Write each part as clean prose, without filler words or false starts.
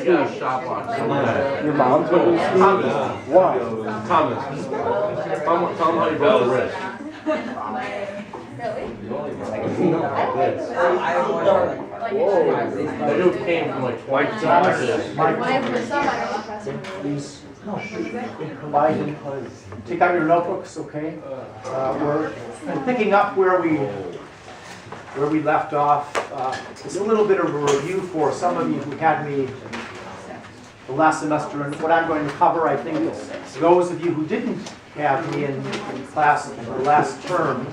got a stopwatch. Your mom's what you see? Why? Thomas. Tell him how you broke the wrist. The dude came from like Dwight Campbell. Please. Take out your notebooks, okay? We're picking up where we left off. It's a little bit of a review for some of you who had me the last semester, and what I'm going to cover, I think, is those of you who didn't have me in class in the last term.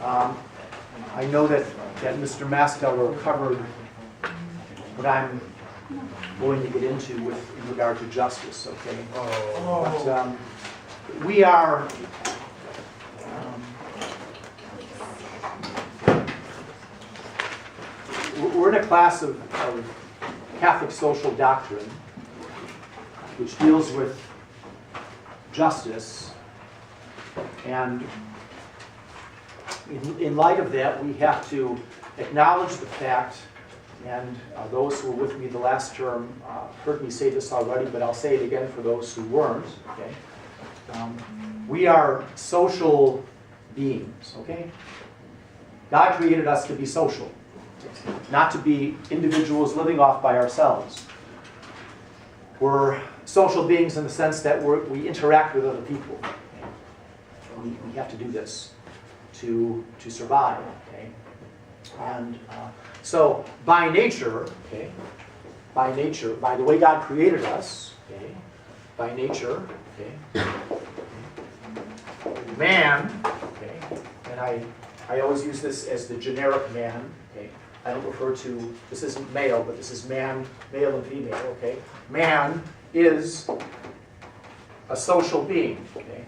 I know that Mr. Masteller covered what I'm going to get into in regard to justice, okay? But we are we're in a class of Catholic social doctrine which deals with justice, and in light of that we have to acknowledge the fact, and those who were with me the last term heard me say this already, but I'll say it again for those who weren't, okay? We are social beings, okay? God created us to be social, not to be individuals living off by ourselves. We're social beings in the sense that we interact with other people. Okay? We have to do this to survive, okay? And so by nature, okay, by the way God created us, okay, by nature, okay, man, okay, and I always use this as the generic man, okay. I don't refer to, this isn't male, but this is man, male and female, okay. Man is a social being, okay.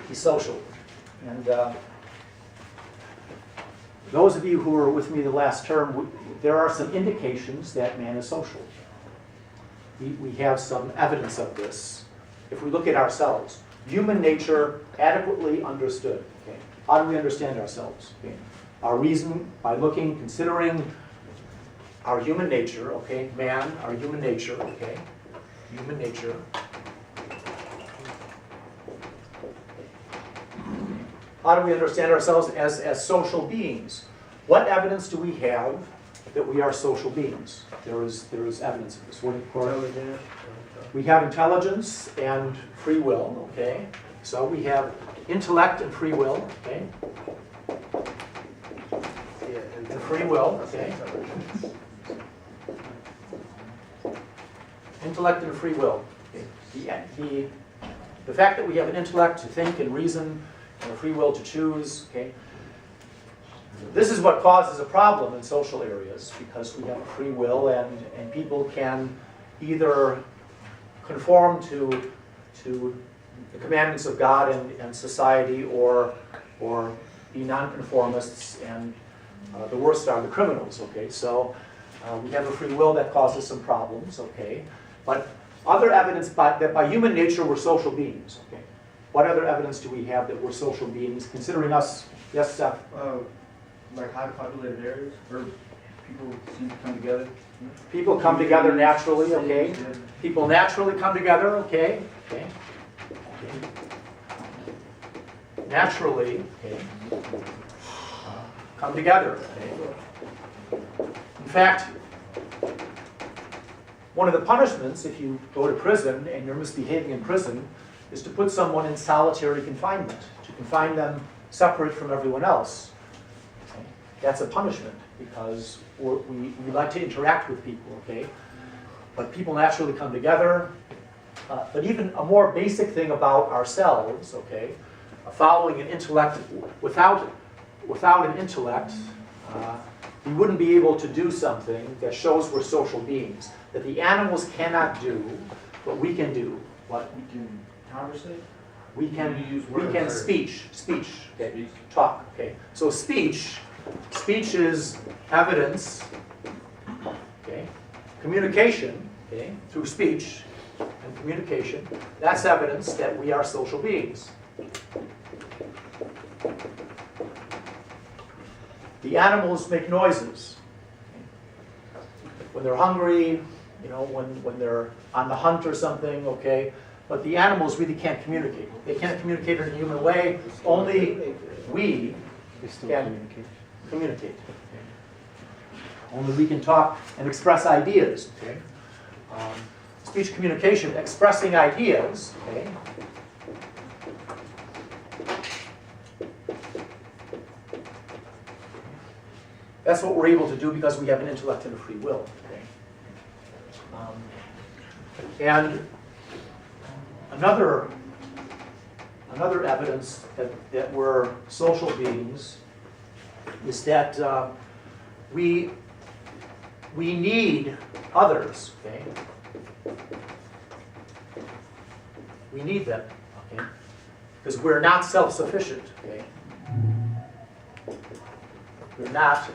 He's social. And those of you who were with me the last term, there are some indications that man is social. We have some evidence of this. If we look at ourselves, human nature adequately understood. Okay? How do we understand ourselves? Okay? Our reason by looking, considering our human nature, okay, man, our human nature, okay, human nature. How do we understand ourselves as social beings? What evidence do we have that we are social beings? There is evidence of this. We have intelligence and free will, okay? So we have intellect and free will, okay? And free will, okay? Intellect and free will. Okay? The fact that we have an intellect to think and reason and a free will to choose, okay? This is what causes a problem in social areas, because we have a free will and people can either conform to the commandments of God and society, or be nonconformists, and the worst are the criminals, okay? So we have a free will that causes some problems, okay? But other evidence that by human nature we're social beings, okay? What other evidence do we have that we're social beings, considering us? Yes, Seth? Like high populated areas, where people seem to come together. People come together naturally, okay? People naturally come together, okay? Okay. Naturally, okay, come together. Okay? In fact, one of the punishments if you go to prison and you're misbehaving in prison is to put someone in solitary confinement, to confine them separate from everyone else. Okay? That's a punishment because we like to interact with people, okay? But people naturally come together. But even a more basic thing about ourselves, okay, following an intellect, without an intellect, we wouldn't be able to do something that shows we're social beings, that the animals cannot do, but we can do. What? We can conversate? We can speech, okay, talk, okay. So speech is evidence, okay, communication, okay, through speech and communication. That's evidence that we are social beings. The animals make noises. When they're hungry, you know, when they're on the hunt or something, okay? But the animals really can't communicate. They can't communicate in a human way. Only we can communicate. Only we can talk and express ideas. Okay? Speech communication, expressing ideas. Okay? That's what we're able to do because we have an intellect and a free will. Okay? And another evidence that we're social beings is that we need others. Okay? We need them. Okay? Because we're not self-sufficient. Okay? We're not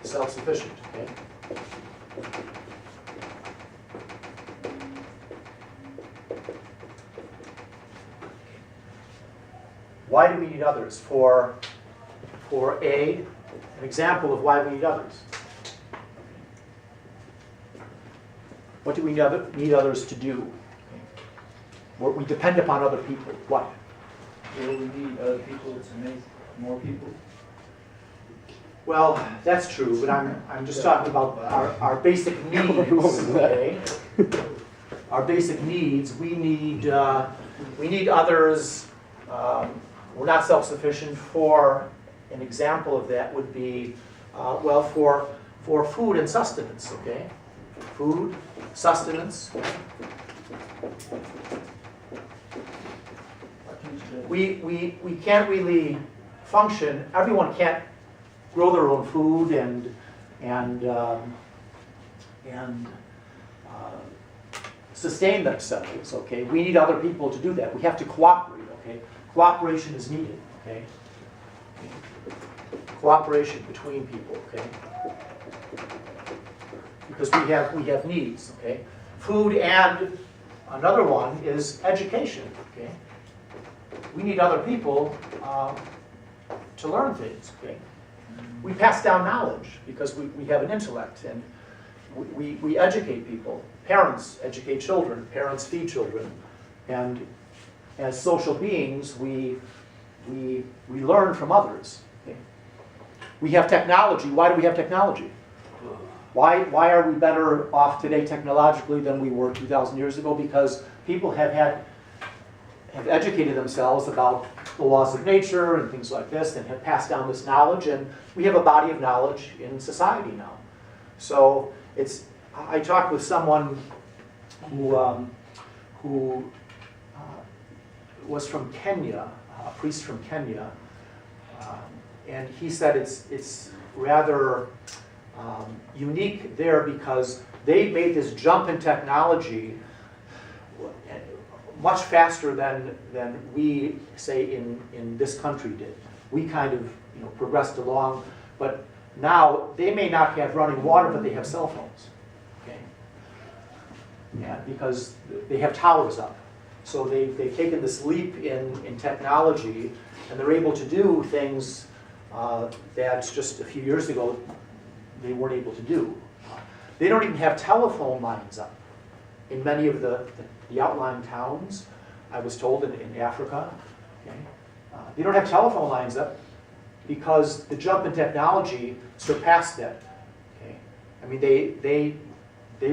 self-sufficient. Okay? Why do we need others? For an example of why we need others. What do we need others to do? We depend upon other people. What? Well, we need other people to make more people. Well, that's true, but I'm just talking about our basic needs. Okay? Our basic needs. We need others. We're not self-sufficient. For an example of that would be, well, for food and sustenance. Okay, food, sustenance. We can't really function. Everyone can't grow their own food and sustain themselves. Okay, we need other people to do that. We have to cooperate. Okay, cooperation is needed. Okay, cooperation between people. Okay, because we have needs. Okay, food, and another one is education. Okay, we need other people to learn things. Okay. We pass down knowledge because we have an intellect, and we educate people. Parents educate children, parents feed children, and as social beings, we learn from others. Okay? We have technology. Why do we have technology? Why are we better off today technologically than we were 2,000 years ago? Because people have educated themselves about the laws of nature and things like this, and have passed down this knowledge, and we have a body of knowledge in society now. So I talked with someone who was from Kenya, a priest from Kenya, and he said it's rather unique there because they made this jump in technology much faster than we, say, in this country did. We kind of progressed along, but now they may not have running water, but they have cell phones. Okay, yeah, because they have towers up. So they've taken this leap in technology, and they're able to do things that just a few years ago they weren't able to do. They don't even have telephone lines up in many of the outlying towns, I was told, in Africa. Okay? They don't have telephone lines up because the jump in technology surpassed that. Okay? I mean, they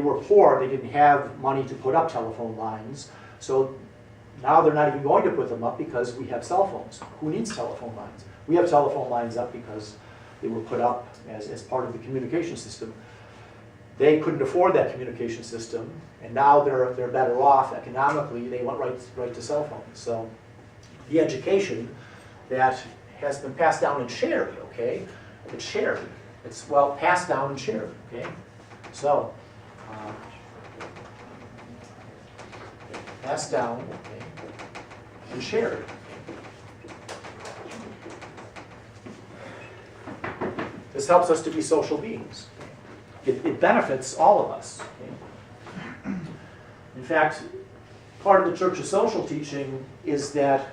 were poor. They didn't have money to put up telephone lines. So now they're not even going to put them up because we have cell phones. Who needs telephone lines? We have telephone lines up because they were put up as part of the communication system. They couldn't afford that communication system, and now they're better off economically. They went right to cell phones. So the education that has been passed down and shared, okay? It's shared. It's, well, passed down and shared, okay? So passed down, okay, and shared. This helps us to be social beings. It benefits all of us. Okay? In fact, part of the Church's social teaching is that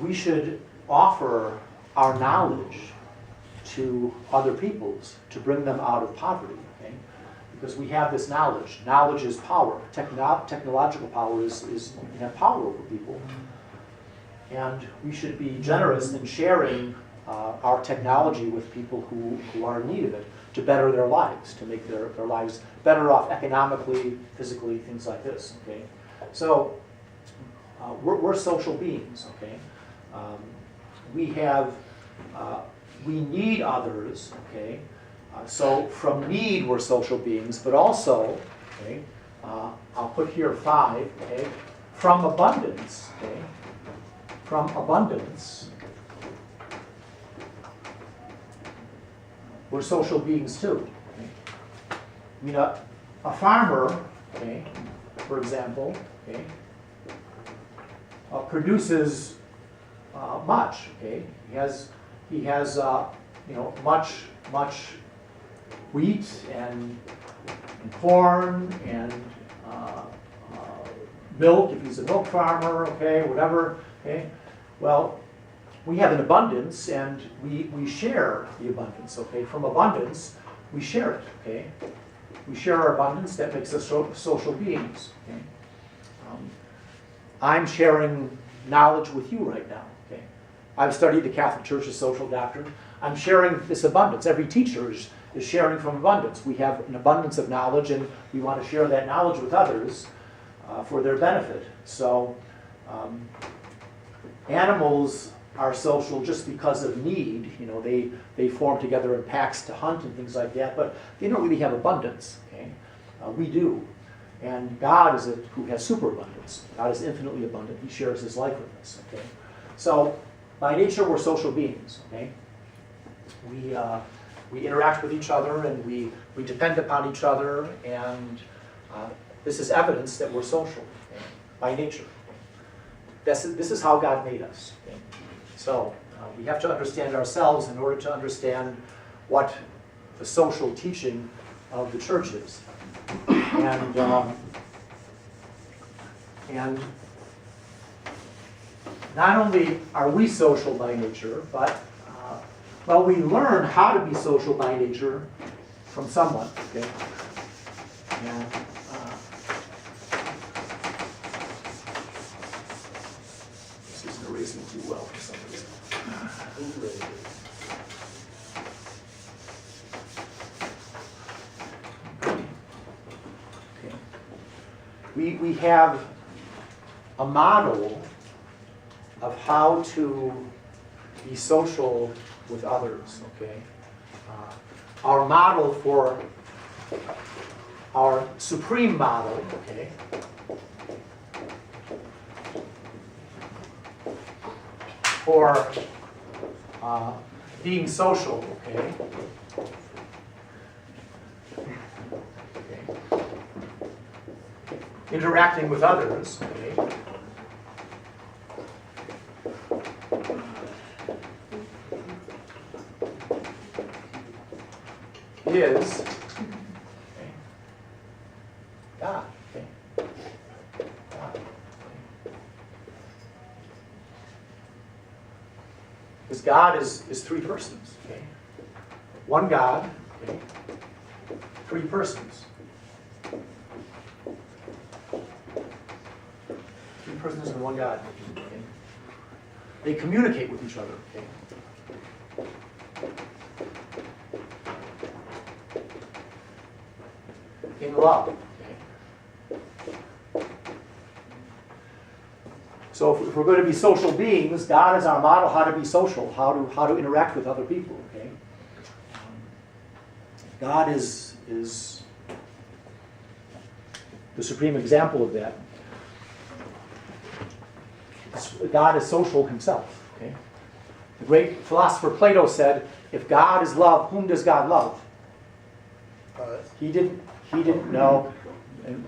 we should offer our knowledge to other peoples to bring them out of poverty, okay? Because we have this knowledge. Knowledge is power. Technological power is you have power over people. And we should be generous in sharing our technology with people who are in need of it to better their lives, to make their lives better off economically, physically, things like this, okay? So we're social beings, okay? We need others, okay? So from need, we're social beings, but also, okay, I'll put here 5, okay? From abundance, okay? From abundance, we're social beings too. Okay? I mean, a farmer, okay, for example, okay, produces much. Okay, he has you know, much wheat and corn and milk if he's a milk farmer. Okay, whatever. Okay, well, we have an abundance and we share the abundance. Okay, from abundance we share it. Okay, we share our abundance. That makes us social beings. Okay, I'm sharing knowledge with you right now. Okay, I've studied the Catholic Church's social doctrine. I'm sharing this abundance. Every teacher is sharing from abundance. We have an abundance of knowledge, and we want to share that knowledge with others for their benefit. So animals are social just because of need. You know, they form together in packs to hunt and things like that, but they don't really have abundance. Okay, we do. And God is it who has superabundance. God is infinitely abundant. He shares his life with us. Okay, so by nature we're social beings. Okay, we interact with each other and we depend upon each other, and this is evidence that we're social, okay, by nature. This is how God made us. Okay? So we have to understand ourselves in order to understand what the social teaching of the church is. And not only are we social by nature, but well, we learn how to be social by nature from someone. Okay, and this isn't erasing too well for some reason. Okay. We have a model of how to be social with others, okay? Our model for our supreme model, okay? For being social, okay? Interacting with others, okay? Is okay, God. Okay. God. Because God is 3 persons. Okay. One God, okay. 3 persons. 3 persons and one God. Okay. They communicate with each other. Okay. In love. Okay. So if we're going to be social beings, God is our model how to be social, how to interact with other people. Okay. God is the supreme example of that. God is social himself. Okay. The great philosopher Plato said, "If God is love, whom does God love?" He didn't know. And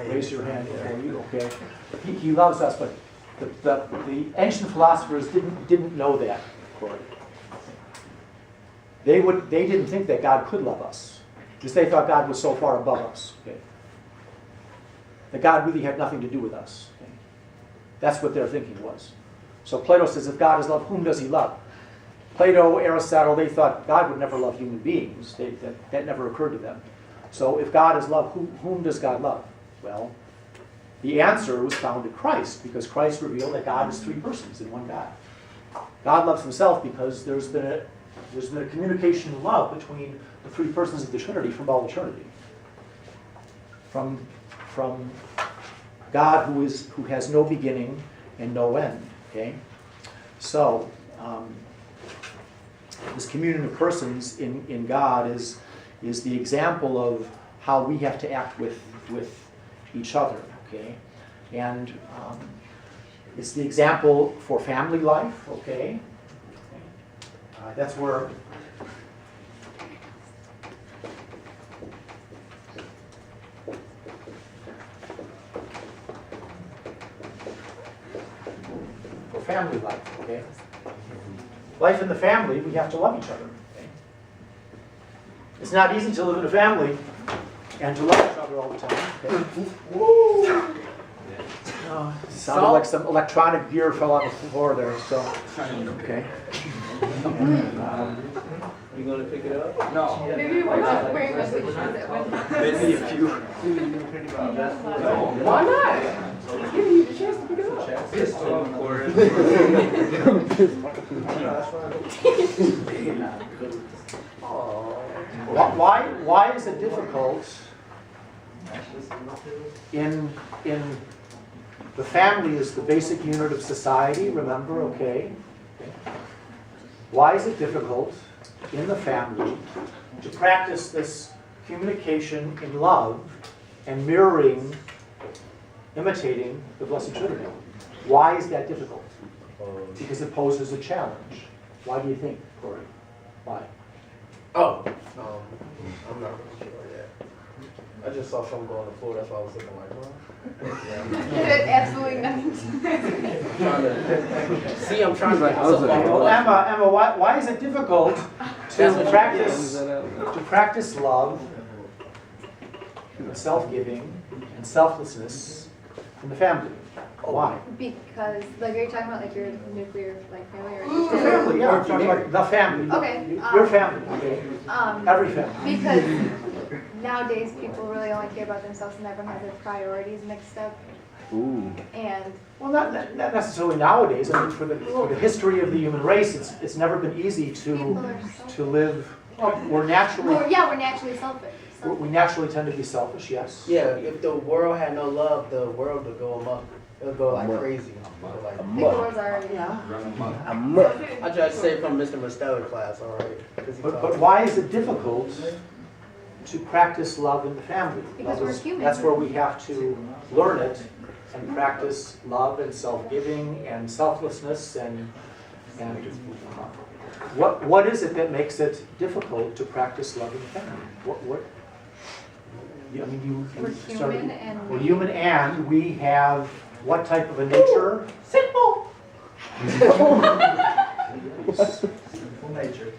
raise your hand before you. Okay. He loves us, but the ancient philosophers didn't know that. They didn't think that God could love us, because they thought God was so far above us. Okay. That God really had nothing to do with us. Okay. That's what their thinking was. So Plato says, if God is love, whom does he love? Plato, Aristotle, they thought God would never love human beings. That never occurred to them. So if God is love, whom does God love? Well, the answer was found in Christ, because Christ revealed that God is three persons in one God. God loves himself because there's been a communication of love between the three persons of the Trinity from all eternity. From God who has no beginning and no end. Okay? So this communion of persons in God is the example of how we have to act with each other. Okay? And it's the example for family life. Okay? That's where family life, okay? Life in the family, we have to love each other. Okay? It's not easy to live in a family and to love each other all the time. Okay? Woo! Sounded like some electronic gear fell on the floor there. So, okay. You gonna pick it up? No. Maybe we're not wearing a switch Maybe a few. Why not? Give you the chance to pick it up. Why is it difficult in the family is the basic unit of society, remember, okay? Why is it difficult in the family to practice this communication in love and mirroring, imitating the Blessed Trinity? Why is that difficult? Because it poses a challenge. Why do you think, Corey? Why? Oh, I'm not really sure yet. I just saw something go on the floor, that's why I was looking like, huh? It had absolutely nothing to do. See, I'm trying to Well, Emma, why is it difficult to practice love, self-giving, and selflessness in the family? Why? Because, like, are you talking about like your nuclear like family or The family, yeah. I'm talking about the family. Okay, Your family, okay? Every family. because nowadays people really only care about themselves and everyone has their priorities mixed up. Ooh. And Well, not necessarily nowadays. I mean, for the history of the human race, it's never been easy people are to live. We're naturally we're naturally selfish. we naturally tend to be selfish. Yes. Yeah, if the world had no love, the world would go amok. It would go like crazy. Like, I think the world's already. Yeah. I tried to say from Mr. Mostelli class, all right? But why is it difficult to practice love in the family? Because we're human. That's where we have to learn it and practice love and self-giving and selflessness and what is it that makes it difficult to practice love in the family? What? I mean, We're started- human and we're human and we have what type of a nature? simple. Simple nature.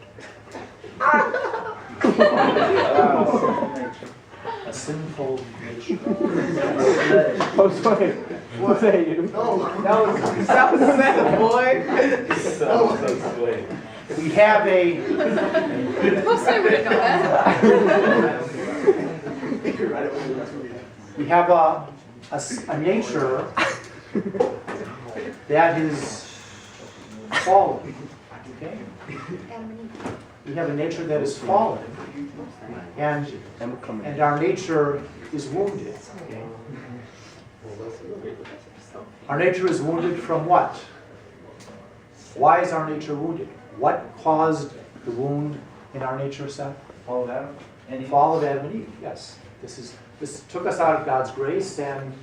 A sinful nature. What's that you? That was sad, boy. We have a Most I wouldn't know that. we have a nature that is fallen. Okay? We have a nature that is fallen, and our nature is wounded. Okay? Our nature is wounded from what? Why is our nature wounded? What caused the wound in our nature, Seth? Fall of Adam? And Fall of Adam and Eve, yes. This took us out of God's grace, and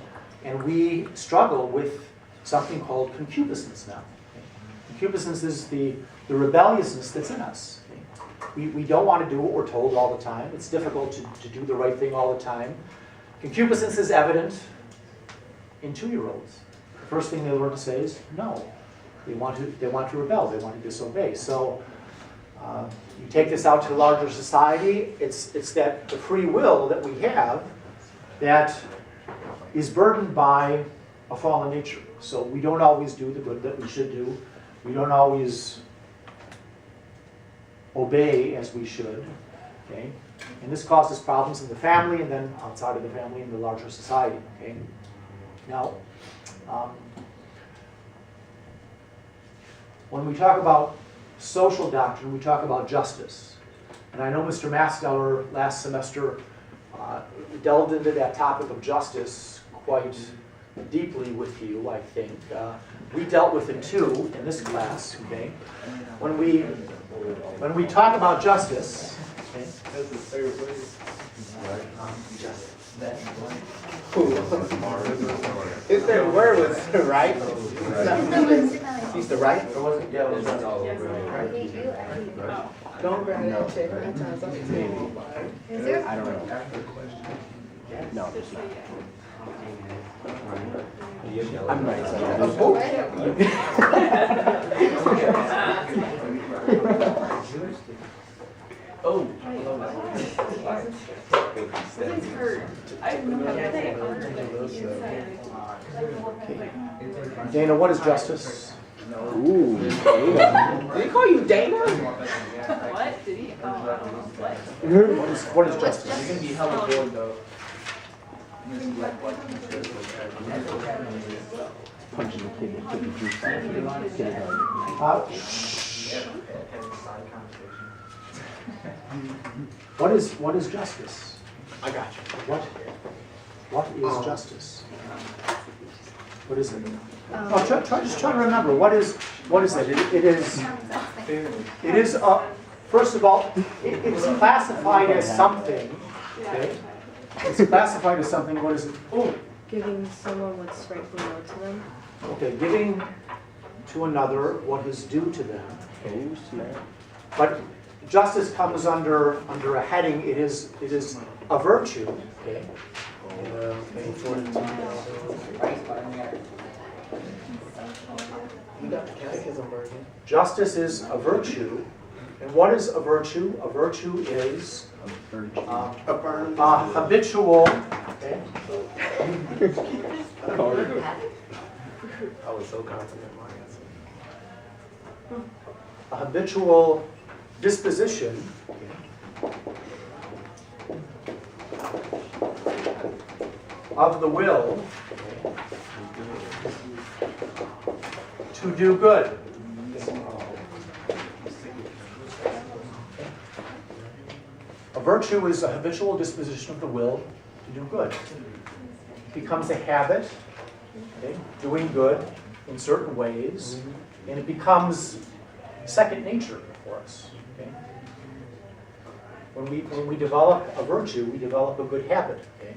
we struggle with something called concupiscence now. Okay? Concupiscence is the rebelliousness that's in us. Okay? We don't want to do what we're told all the time. It's difficult to do the right thing all the time. Concupiscence is evident in 2-year-olds. The first thing they learn to say is no. They want to rebel. They want to disobey. So you take this out to larger society. It's that the free will that we have that is burdened by a fallen nature. So we don't always do the good that we should do. We don't always obey as we should, okay? And this causes problems in the family and then outside of the family in the larger society, okay? Now, when we talk about social doctrine, we talk about justice. And I know Mr. Masteller last semester delved into that topic of justice quite deeply with you, I think. We dealt with it too in this class, okay? When we talk about justice, okay? Is that word was right? He's the right? Don't grab that check. Is there? I don't know. No, it's not. I'm right. Oh. Dana, what is justice? Ooh, yeah. Did he call you Dana? What? Did he? What? What is justice? You're gonna be hella bored though. Punching the kid and putting the juice out. Get it done. What is justice? I got you. What is justice? What is it? Just try to remember. What is it? It is first of all, it's classified as something. Okay? It's classified as something. What is it? Oh, Giving someone what's rightfully owed to them. okay. Giving to another what is due to them. Oh, snap. But justice comes under a heading. It is a virtue. Okay. You got the catechism version. Justice is a virtue. And what is a virtue? A virtue is habitual. Okay. I was so confident in my answer. A habitual disposition of the will to do good. A virtue is a habitual disposition of the will to do good. It becomes a habit, okay, doing good in certain ways, and it becomes second nature for us. Okay? When we develop a virtue, we develop a good habit. Okay?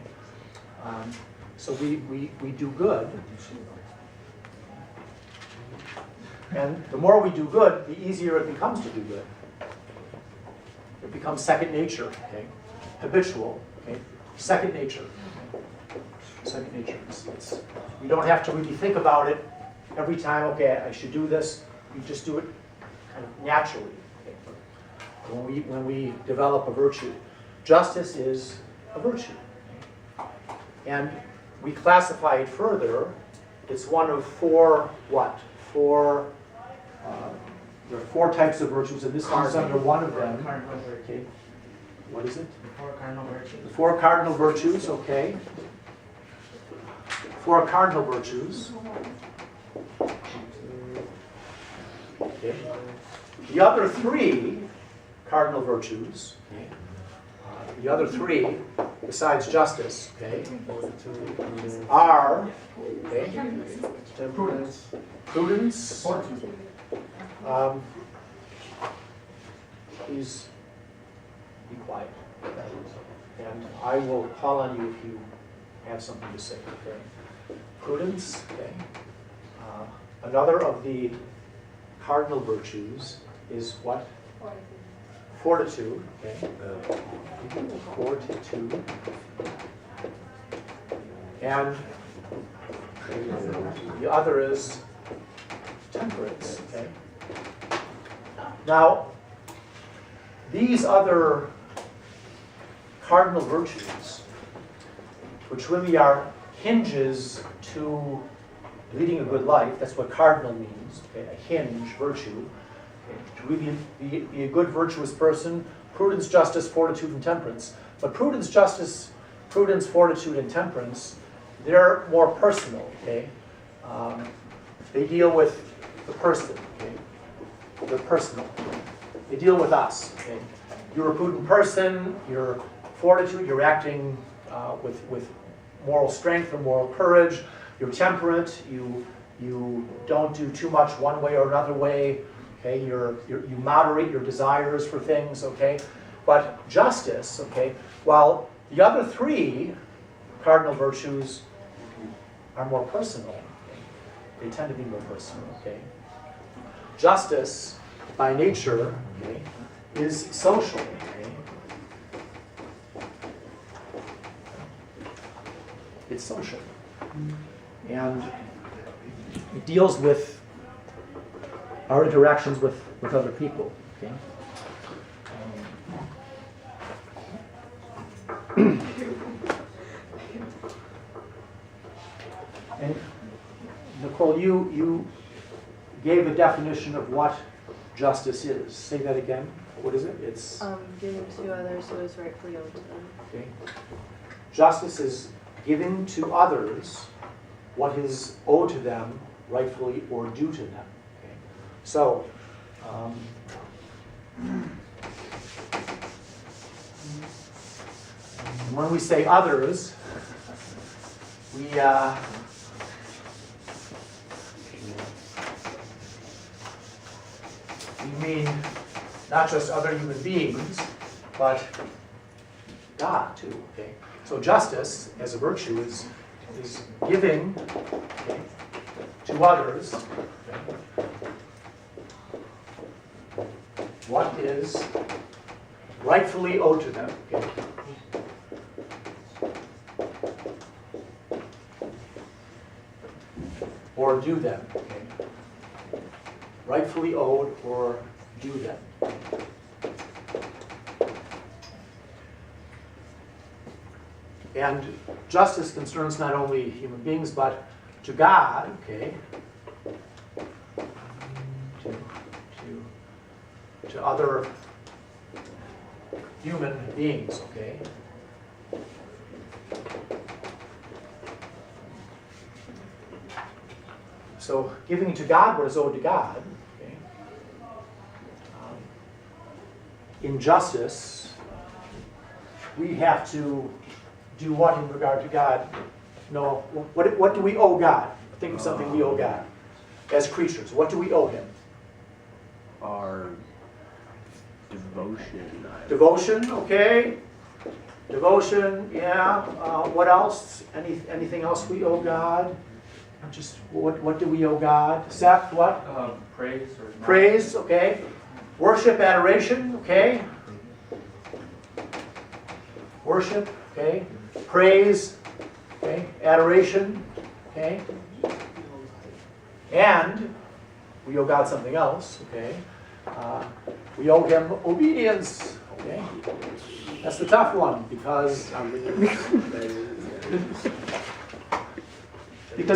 So we do good. And the more we do good, the easier it becomes to do good. It becomes second nature, okay? Habitual, okay? Second nature. Second nature. You don't have to really think about it every time, okay, I should do this. You just do it kind of naturally. Okay? When we develop a virtue. Justice is a virtue. And we classify it further. It's one of four, what? There are four types of virtues, and this comes under one of them. Okay. What is it? The four cardinal virtues, okay. Four cardinal virtues. Okay. The other three cardinal virtues, okay. The other three, besides justice, okay, are okay, prudence. Please be quiet. And I will call on you if you have something to say. Okay. Prudence. Okay. Another of the cardinal virtues is what? Fortitude. Okay. Fortitude. And the other is temperance. Okay. Now, these other cardinal virtues, which really are hinges to leading a good life, that's what cardinal means, okay, a hinge, virtue. To really be a good, virtuous person, prudence, justice, fortitude, and temperance. But prudence, justice, prudence, fortitude, and temperance, they're more personal, okay? They deal with the person, okay? They're personal. They deal with us, okay? You're a prudent person, your fortitude, you're acting with moral strength or moral courage. You're temperate, you don't do too much one way or another way, okay? You moderate your desires for things, okay? But justice, okay, while the other three cardinal virtues are more personal, okay? They tend to be more personal, okay? Justice, by nature, okay, is social, okay? It's social. And it deals with our interactions with other people, okay? And Nicole, you gave a definition of what justice is. Say that again. What is it? It's Giving to others what is rightfully owed to them. okay. Justice is giving to others what is owed to them, rightfully or due to them. Okay. So, when we say others, we mean not just other human beings, but God too. Okay. So justice, as a virtue, is giving, okay, to others, okay, what is rightfully owed to them. Okay. Or due them. Okay. Rightfully owed or due them. And justice concerns not only human beings, but to God, okay, to other human beings, okay. So giving to God what is owed to God, okay. In justice, we have to do what in regard to God? No, what do we owe God? Think of something we owe God as creatures. What do we owe Him? Our devotion. Devotion, okay. Devotion, yeah. What else? Anything else we owe God? Just what do we owe God? Seth, what? Praise. Praise, okay. Worship, adoration, okay. Worship, okay. Praise, okay. Adoration, okay. And we owe God something else, okay. We owe Him obedience, okay. That's the tough one because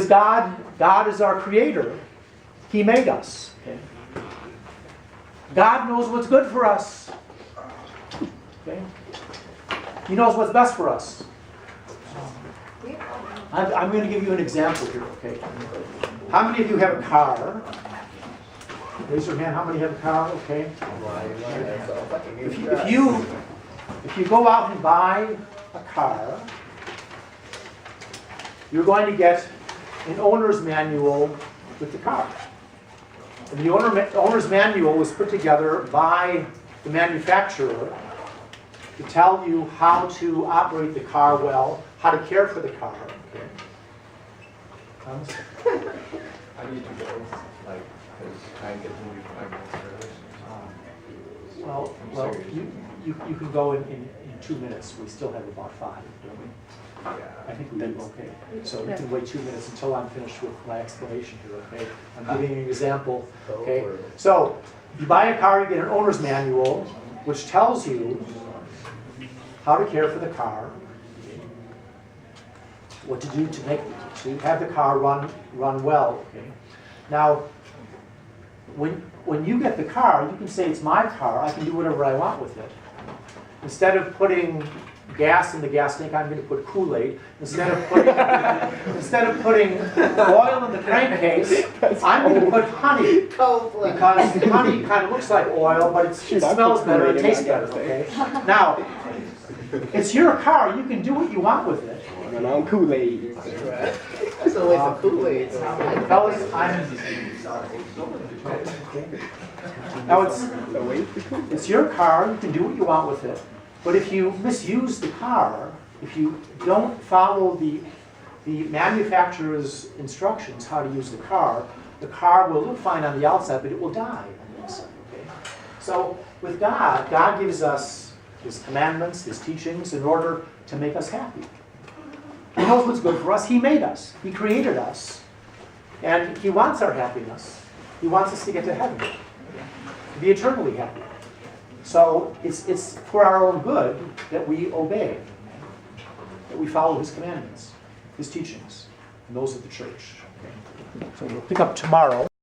God is our creator. He made us. Okay? God knows what's good for us. Okay? He knows what's best for us. I'm going to give you an example here. Okay? How many of you have a car? Raise your hand. How many have a car? Okay. If you go out and buy a car, you're going to get an owner's manual with the car. And the owner's manual was put together by the manufacturer to tell you how to operate the car well, how to care for the car. Okay. Thomas? I need to go, like, because I get to leave 5 minutes early. Well, you can go in 2 minutes. We still have about 5, don't we? I think we do okay. So you can wait 2 minutes until I'm finished with my explanation here, okay? I'm giving you an example, okay? So, if you buy a car, you get an owner's manual, which tells you how to care for the car, what to do to have the car run well, okay? Now, when you get the car, you can say it's my car, I can do whatever I want with it. Instead of putting gas in the gas tank, I'm going to put Kool-Aid. Instead of putting oil in the crankcase, I'm going to put honey. Because honey kind of looks like oil, but it smells better, it tastes better, okay? Now, it's your car, you can do what you want with it. And I'm Kool-Aid. That's a waste of Kool-Aid. Fellas, now it's your car, you can do what you want with it. But if you misuse the car, if you don't follow the manufacturer's instructions how to use the car will look fine on the outside, but it will die on the inside. Okay? So with God, God gives us His commandments, His teachings, in order to make us happy. He knows what's good for us. He made us. He created us. And He wants our happiness. He wants us to get to heaven, to be eternally happy. So it's for our own good that we obey, that we follow His commandments, His teachings, and those of the church. Okay. So we'll pick up tomorrow.